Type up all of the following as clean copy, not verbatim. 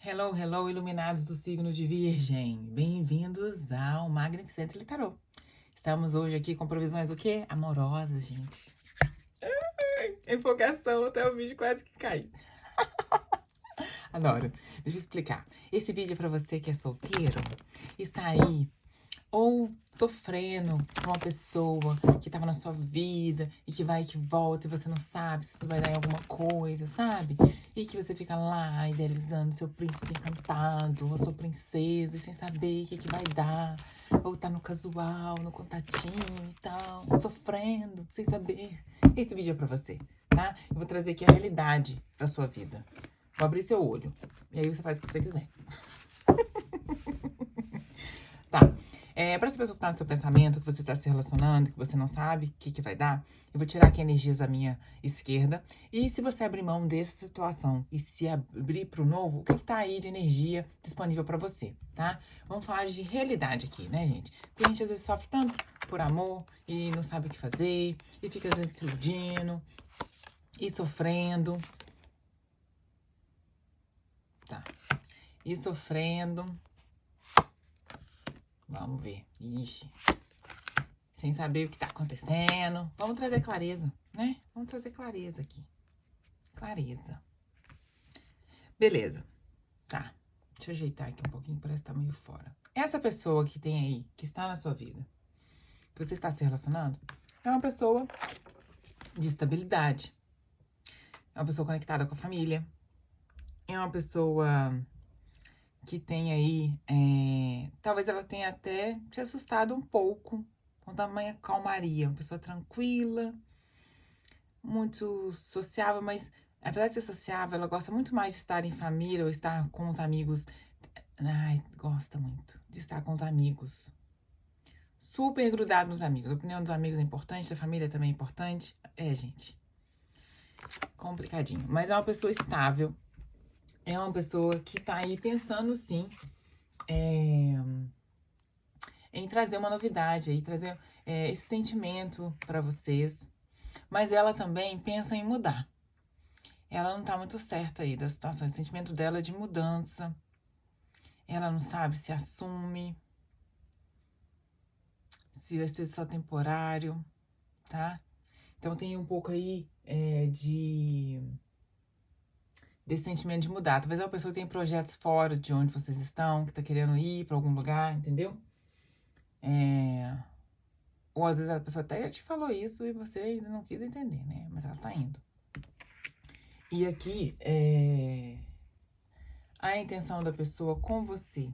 Hello, hello, iluminados do signo de Virgem. Bem-vindos ao Magnificente Tarot. Estamos hoje aqui com provisões o quê? Amorosas, gente. Empolgação, até o vídeo quase que cai. Adoro. Deixa eu explicar. Esse vídeo é pra você que é solteiro, está aí ou sofrendo com uma pessoa que tava na sua vida e que vai e que volta e você não sabe se isso vai dar em alguma coisa, sabe? E que você fica lá idealizando seu príncipe encantado, ou sua princesa, e sem saber o que vai dar. Ou tá no casual, no contatinho e tal, sofrendo, sem saber. Esse vídeo é pra você, tá? Eu vou trazer aqui a realidade pra sua vida. Vou abrir seu olho. E aí você faz o que você quiser. Tá. Para essa pessoa que tá no seu pensamento, que você está se relacionando, que você não sabe o que vai dar, eu vou tirar aqui energias à minha esquerda. E se você abrir mão dessa situação e se abrir pro novo, o que tá aí de energia disponível para você, tá? Vamos falar de realidade aqui, né, gente? Porque a gente às vezes sofre tanto por amor e não sabe o que fazer, e fica às vezes se iludindo e sofrendo. Tá. E sofrendo. Vamos ver. Ixi. Sem saber o que tá acontecendo. Vamos trazer clareza, né? Vamos trazer clareza aqui. Clareza. Beleza. Tá. Deixa eu ajeitar aqui um pouquinho, parece que tá meio fora. Essa pessoa que tem aí, que está na sua vida, que você está se relacionando, é uma pessoa de estabilidade. É uma pessoa conectada com a família. É uma pessoa que tem aí, talvez ela tenha até se assustado um pouco com tamanha calmaria. Uma pessoa tranquila, muito sociável, mas apesar de ser sociável, ela gosta muito mais de estar em família ou estar com os amigos. Ai, gosta muito de estar com os amigos. Super grudado nos amigos. A opinião dos amigos é importante, da família também é importante. Gente. Complicadinho. Mas é uma pessoa estável. É uma pessoa que tá aí pensando, sim, em trazer uma novidade aí, trazer esse sentimento para vocês. Mas ela também pensa em mudar. Ela não tá muito certa aí da situação. O sentimento dela é de mudança. Ela não sabe se assume, se vai ser só temporário, tá? Então tem um pouco aí desse sentimento de mudar. Talvez a pessoa tenha projetos fora de onde vocês estão, que tá querendo ir pra algum lugar, entendeu? Ou às vezes a pessoa até já te falou isso e você ainda não quis entender, né? Mas ela tá indo. E aqui, a intenção da pessoa com você.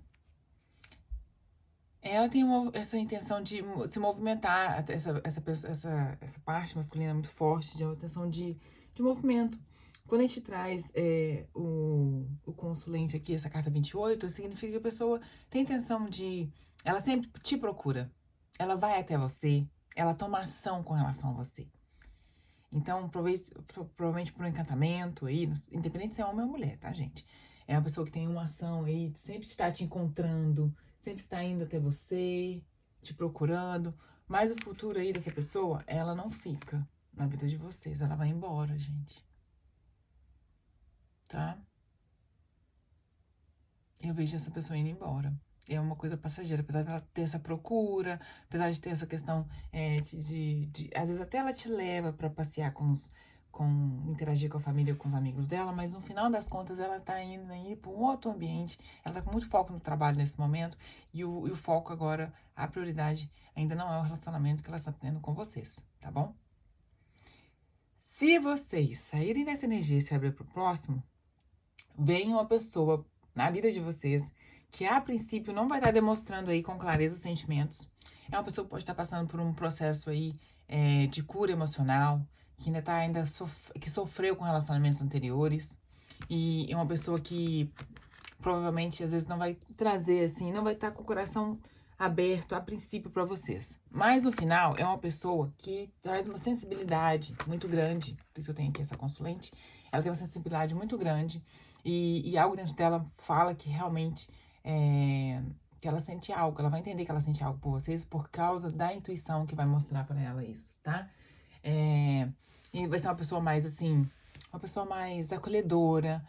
Ela tem essa intenção de se movimentar, essa parte masculina muito forte, de uma intenção de movimento. Quando a gente traz o consulente aqui, essa carta 28, significa que a pessoa tem intenção de. Ela sempre te procura. Ela vai até você, ela toma ação com relação a você. Então, provavelmente por um encantamento aí, independente se é homem ou mulher, tá, gente? É uma pessoa que tem uma ação aí, sempre está te encontrando, sempre está indo até você, te procurando. Mas o futuro aí dessa pessoa, ela não fica na vida de vocês, ela vai embora, gente. Tá? Eu vejo essa pessoa indo embora. É uma coisa passageira, apesar dela ter essa procura, apesar de ter essa questão às vezes até ela te leva pra passear interagir com a família, com os amigos dela, mas no final das contas ela tá indo aí pra um outro ambiente, ela tá com muito foco no trabalho nesse momento, e o foco agora, a prioridade ainda não é o relacionamento que ela está tendo com vocês, tá bom? Se vocês saírem dessa energia e se abrir pro próximo, vem uma pessoa na vida de vocês que a princípio não vai estar demonstrando aí com clareza os sentimentos. É uma pessoa que pode estar passando por um processo aí de cura emocional, que ainda tá que sofreu com relacionamentos anteriores, e é uma pessoa que provavelmente às vezes não vai trazer assim, não vai estar com o coração aberto a princípio para vocês. Mas no final é uma pessoa que traz uma sensibilidade muito grande, por isso eu tenho aqui essa consulente. Ela tem uma sensibilidade muito grande e algo dentro dela fala que realmente que ela sente algo, ela vai entender que ela sente algo por vocês por causa da intuição que vai mostrar para ela isso, tá? E vai ser uma pessoa mais assim, uma pessoa mais acolhedora,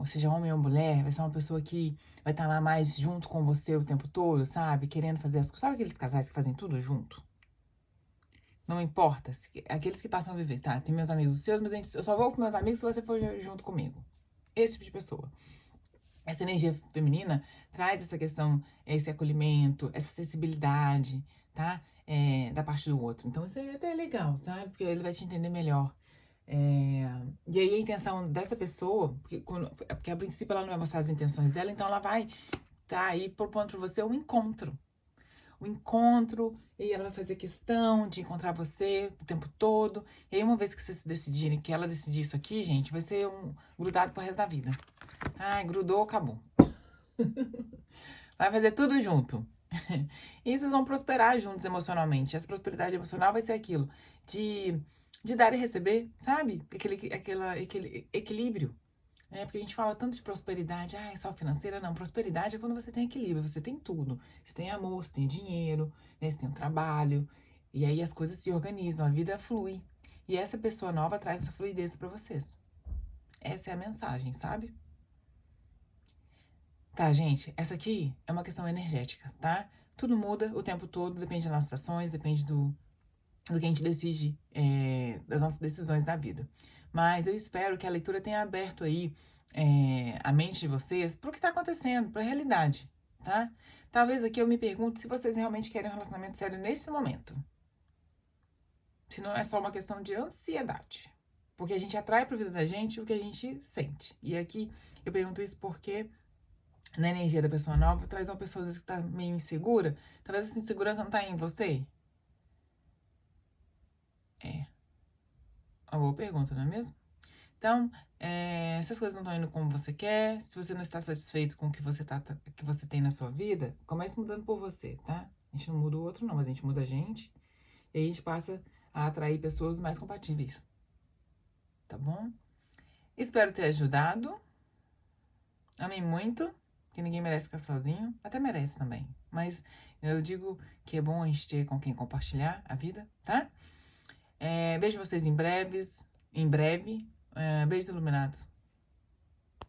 seja homem ou mulher, vai ser uma pessoa que vai estar lá mais junto com você o tempo todo, sabe? Querendo fazer as coisas. Sabe aqueles casais que fazem tudo junto? Não importa, aqueles que passam a viver, tá? Tem meus amigos seus, mas eu só vou com meus amigos se você for junto comigo. Esse tipo de pessoa. Essa energia feminina traz essa questão, esse acolhimento, essa sensibilidade, tá? Da parte do outro. Então isso é até legal, sabe? Porque ele vai te entender melhor. E aí a intenção dessa pessoa, porque a princípio ela não vai mostrar as intenções dela, então ela vai tá aí propondo para você um encontro. Um encontro, e ela vai fazer questão de encontrar você o tempo todo. E aí, uma vez que vocês se decidirem, que ela decidir isso aqui, gente, vai ser grudado pro resto da vida. Ai, grudou, acabou. Vai fazer tudo junto. E vocês vão prosperar juntos emocionalmente. Essa prosperidade emocional vai ser aquilo de dar e receber, sabe? Aquele equilíbrio. Porque a gente fala tanto de prosperidade, é só financeira, não. Prosperidade é quando você tem equilíbrio, você tem tudo. Você tem amor, você tem dinheiro, né? Você tem um trabalho. E aí as coisas se organizam, a vida flui. E essa pessoa nova traz essa fluidez para vocês. Essa é a mensagem, sabe? Tá, gente, essa aqui é uma questão energética, tá? Tudo muda o tempo todo, depende das nossas ações, depende do que a gente decide, das nossas decisões na vida. Mas eu espero que a leitura tenha aberto aí a mente de vocês para o que está acontecendo, para a realidade, tá? Talvez aqui eu me pergunte se vocês realmente querem um relacionamento sério nesse momento. Se não é só uma questão de ansiedade. Porque a gente atrai para a vida da gente o que a gente sente. E aqui eu pergunto isso porque na energia da pessoa nova traz uma pessoa às vezes que está meio insegura. Talvez essa insegurança não está em você. É uma boa pergunta, não é mesmo? Então, se as coisas não estão indo como você quer, se você não está satisfeito com o que que você tem na sua vida, comece mudando por você, tá? A gente não muda o outro, não, mas a gente muda a gente. E aí a gente passa a atrair pessoas mais compatíveis. Tá bom? Espero ter ajudado. Amei muito, que ninguém merece ficar sozinho. Até merece também. Mas eu digo que é bom a gente ter com quem compartilhar a vida, tá? Beijo vocês em breve. Beijos iluminados.